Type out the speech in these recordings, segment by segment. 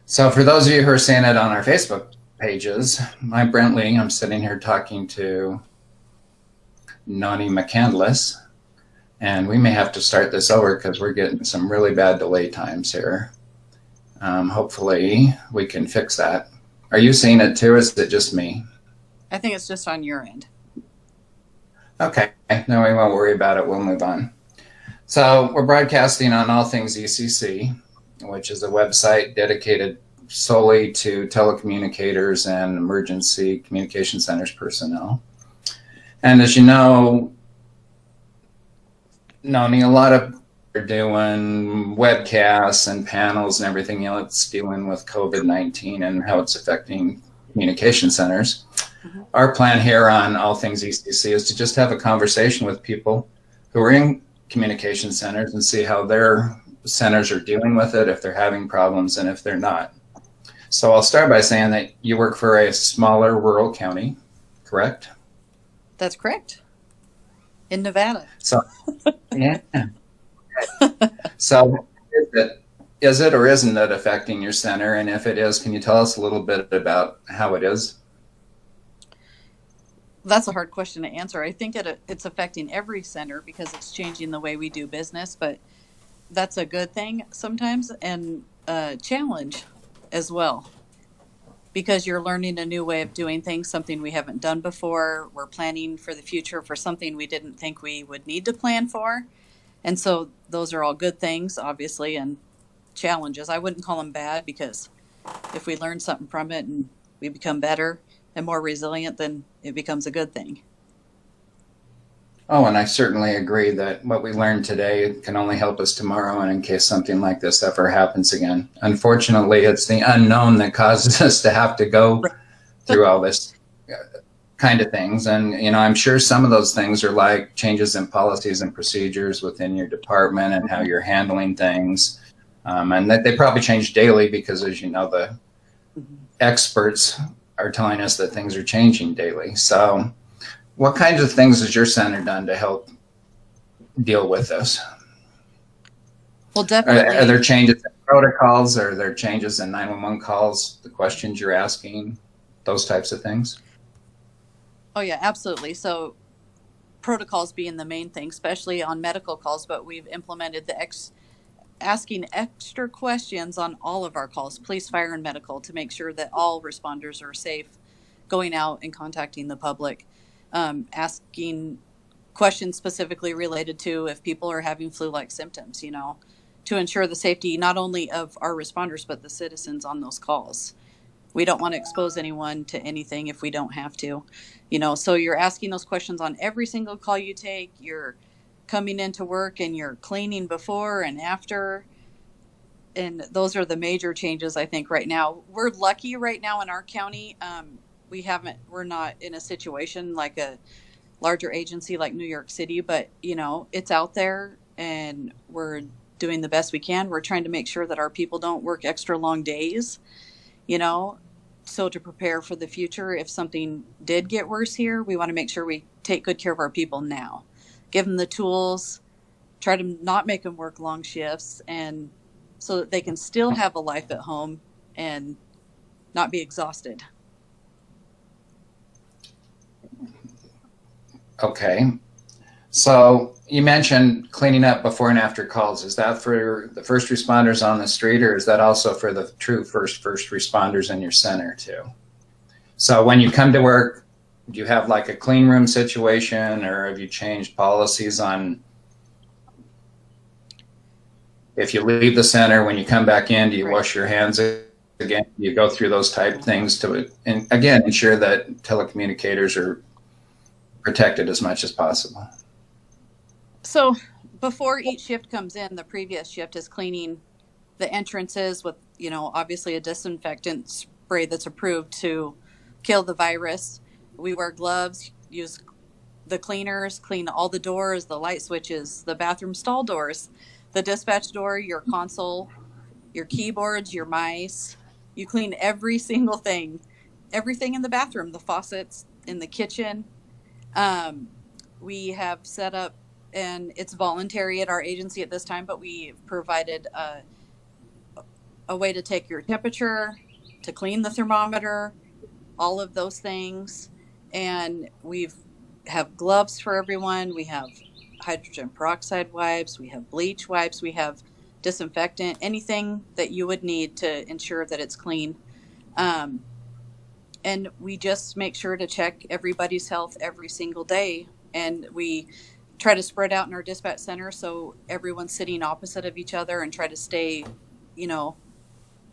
So for those of you who are seeing it on our Facebook pages, I'm Brent Lee. I'm sitting here talking to Nonie McCandless, and we may have to start this over because we're getting some really bad delay times here. Hopefully we can fix that. Are you seeing it too, or is it just me? I think it's just on your end. Okay, no, we won't worry about it. We'll move on. So we're broadcasting on All Things ECC, which is a website dedicated solely to telecommunicators and emergency communication centers personnel. And as you know, Nonie, a lot of are doing webcasts and panels and everything else dealing with COVID-19 and how it's affecting communication centers. Mm-hmm. Our plan here on All Things ECC is to just have a conversation with people who are in communication centers and see how their centers are dealing with it, if they're having problems and if they're not. So I'll start by saying that you work for a smaller rural county, correct? That's correct. In Nevada. So, yeah. So is it or isn't it affecting your center? And if it is, can you tell us a little bit about how it is? That's a hard question to answer. I think it's affecting every center because it's changing the way we do business, but that's a good thing sometimes and a challenge as well because you're learning a new way of doing things, something we haven't done before. We're planning for the future for something we didn't think we would need to plan for. And so those are all good things, obviously, and challenges. I wouldn't call them bad because if we learn something from it and we become better and more resilient, then it becomes a good thing. Oh, and I certainly agree that what we learned today can only help us tomorrow and in case something like this ever happens again. Unfortunately, it's the unknown that causes us to have to go through all this kind of things. And, you know, I'm sure some of those things are like changes in policies and procedures within your department and how you're handling things. And that they probably change daily because, as you know, the experts are telling us that things are changing daily. So what kinds of things has your center done to help deal with this? Well, definitely. Are there changes in protocols? Are there changes in 911 calls, the questions you're asking, those types of things? Oh, yeah, absolutely. So protocols being the main thing, especially on medical calls, but we've implemented the asking extra questions on all of our calls, police, fire, and medical, to make sure that all responders are safe going out and contacting the public. Asking questions specifically related to if people are having flu-like symptoms, you know, to ensure the safety not only of our responders, but the citizens on those calls. We don't want to expose anyone to anything if we don't have to, you know, so you're asking those questions on every single call you take. You're coming into work and you're cleaning before and after. And those are the major changes, I think, right now. We're lucky right now in our county. We're not in a situation like a larger agency like New York City, but, you know, it's out there and we're doing the best we can. We're trying to make sure that our people don't work extra long days, you know, so to prepare for the future, if something did get worse here, we want to make sure we take good care of our people now, give them the tools, try to not make them work long shifts, and so that they can still have a life at home and not be exhausted. Okay. So you mentioned cleaning up before and after calls. Is that for the first responders on the street, or is that also for the true first responders in your center too? So when you come to work, do you have like a clean room situation, or have you changed policies on if you leave the center, when you come back in, do you wash your hands again? You go through those type things to, and again, ensure that telecommunicators are protected as much as possible. So before each shift comes in, the previous shift is cleaning the entrances with, you know, obviously a disinfectant spray that's approved to kill the virus. We wear gloves, use the cleaners, clean all the doors, the light switches, the bathroom stall doors, the dispatch door, your console, your keyboards, your mice. You clean every single thing, everything in the bathroom, the faucets in the kitchen. We have set up, and it's voluntary at our agency at this time, but we provided a way to take your temperature, to clean the thermometer, all of those things. And we have gloves for everyone. We have hydrogen peroxide wipes. We have bleach wipes. We have disinfectant, anything that you would need to ensure that it's clean. And we just make sure to check everybody's health every single day. And we try to spread out in our dispatch center so everyone's sitting opposite of each other and try to stay,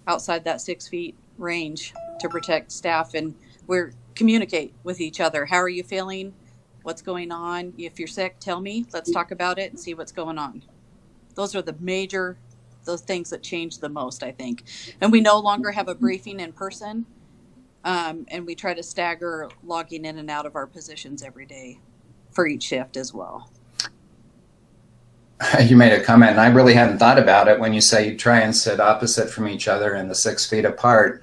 outside that 6 feet range to protect staff. And we're communicate with each other. How are you feeling? What's going on? If you're sick, tell me. Let's talk about it and see what's going on. Those are those things that change the most, I think. And we no longer have a briefing in person. And we try to stagger logging in and out of our positions every day for each shift as well. You made a comment, and I really hadn't thought about it when you say you try and sit opposite from each other and the 6 feet apart.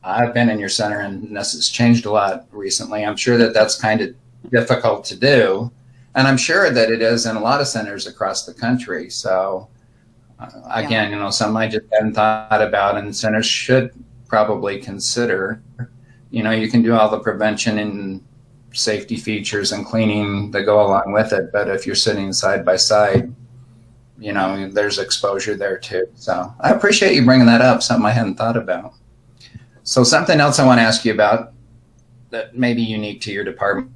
I've been in your center, and this has changed a lot recently. I'm sure that that's kind of difficult to do, and I'm sure that it is in a lot of centers across the country. So again, something I just hadn't thought about, and centers should probably consider. You can do all the prevention and safety features and cleaning that go along with it, but if you're sitting side by side, there's exposure there too. So I appreciate you bringing that up, something I hadn't thought about. So something else I want to ask you about that may be unique to your department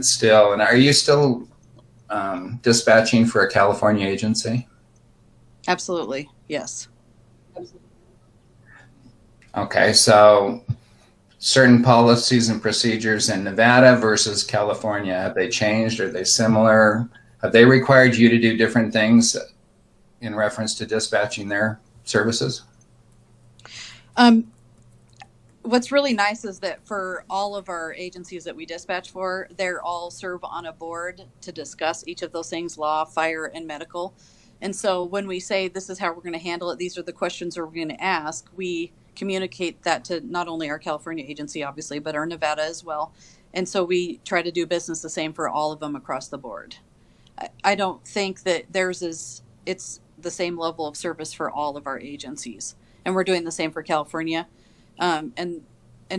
still, and are you still dispatching for a California agency? Absolutely, yes. Okay, so certain policies and procedures in Nevada versus California, have they changed? Are they similar? Have they required you to do different things in reference to dispatching their services? What's really nice is that for all of our agencies that we dispatch for, they're all serve on a board to discuss each of those things, law, fire, and medical. And so when we say this is how we're going to handle it, these are the questions we're going to ask, we communicate that to not only our California agency, obviously, but our Nevada as well. And so we try to do business the same for all of them across the board. I don't think that it's the same level of service for all of our agencies. And we're doing the same for California. And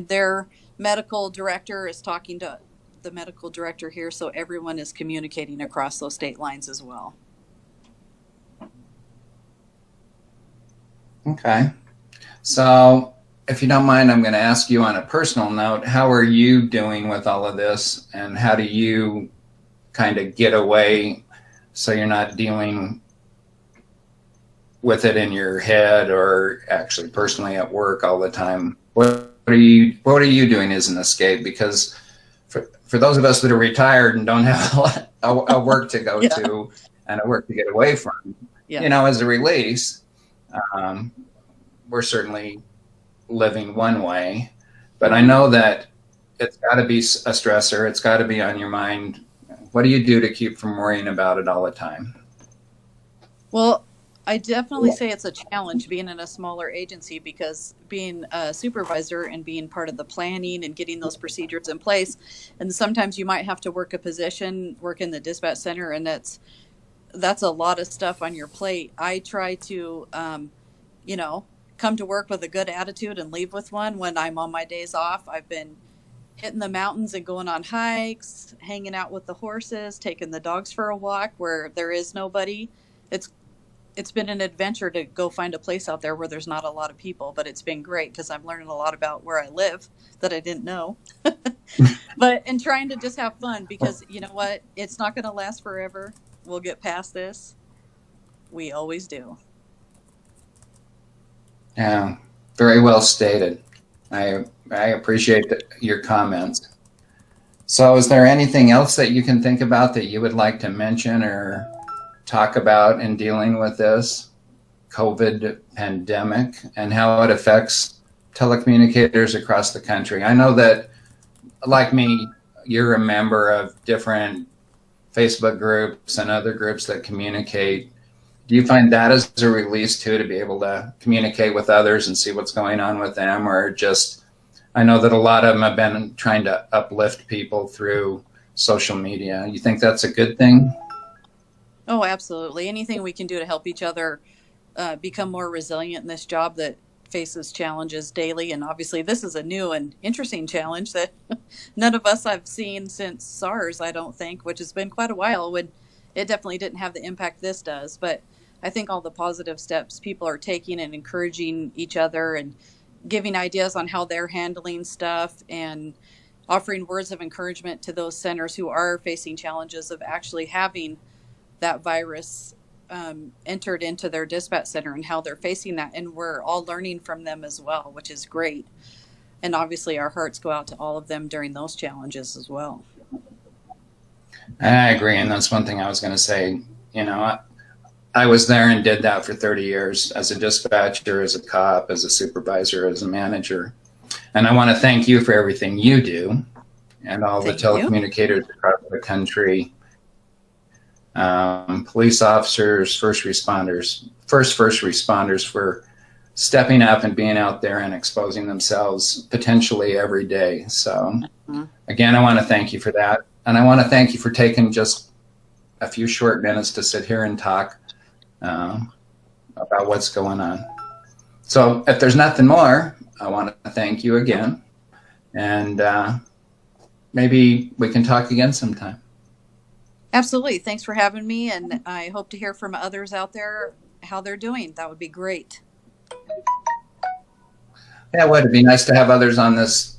their medical director is talking to the medical director here, so everyone is communicating across those state lines as well. Okay. So if you don't mind, I'm going to ask you on a personal note, how are you doing with all of this, and how do you kind of get away so you're not dealing with it in your head or actually personally at work all the time? What are you doing as an escape? Because for those of us that are retired and don't have a work to go to and a work to get away from, as a release, we're certainly living one way, but I know that it's got to be a stressor. It's got to be on your mind. What do you do to keep from worrying about it all the time? Well, I definitely say it's a challenge being in a smaller agency, because being a supervisor and being part of the planning and getting those procedures in place, and sometimes you might have to work a position, work in the dispatch center, and that's a lot of stuff on your plate. I try to, come to work with a good attitude and leave with one when I'm on my days off. I've been hitting the mountains and going on hikes, hanging out with the horses, taking the dogs for a walk where there is nobody. It's been an adventure to go find a place out there where there's not a lot of people, but it's been great because I'm learning a lot about where I live that I didn't know. And trying to just have fun, because you know what? It's not going to last forever. We'll get past this. We always do. Yeah, very well stated. I appreciate your comments. So is there anything else that you can think about that you would like to mention or talk about in dealing with this COVID pandemic and how it affects telecommunicators across the country? I know that, like me, you're a member of different Facebook groups and other groups that communicate. Do you find that as a release too, to be able to communicate with others and see what's going on with them? Or just, I know that a lot of them have been trying to uplift people through social media. You think that's a good thing? Oh, absolutely. Anything we can do to help each other become more resilient in this job that faces challenges daily. And obviously, this is a new and interesting challenge that none of us have seen since SARS, I don't think, which has been quite a while, when it definitely didn't have the impact this does. But I think all the positive steps people are taking and encouraging each other and giving ideas on how they're handling stuff and offering words of encouragement to those centers who are facing challenges of actually having that virus entered into their dispatch center and how they're facing that. And we're all learning from them as well, which is great. And obviously our hearts go out to all of them during those challenges as well. And I agree. And that's one thing I was going to say. You know, I was there and did that for 30 years as a dispatcher, as a cop, as a supervisor, as a manager. And I want to thank you for everything you do and all the telecommunicators across the country, police officers, first responders for stepping up and being out there and exposing themselves potentially every day. So again, I want to thank you for that. And I want to thank you for taking just a few short minutes to sit here and talk about what's going on. So if there's nothing more, I want to thank you again. And maybe we can talk again sometime. Absolutely. Thanks for having me. And I hope to hear from others out there how they're doing. That would be great. Yeah, it would be nice to have others on this,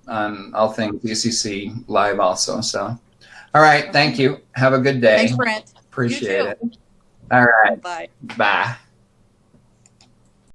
on all things ECC live also. So, all right. Thank you. Have a good day. Thanks, Brent. Appreciate it. All right. Bye. Bye.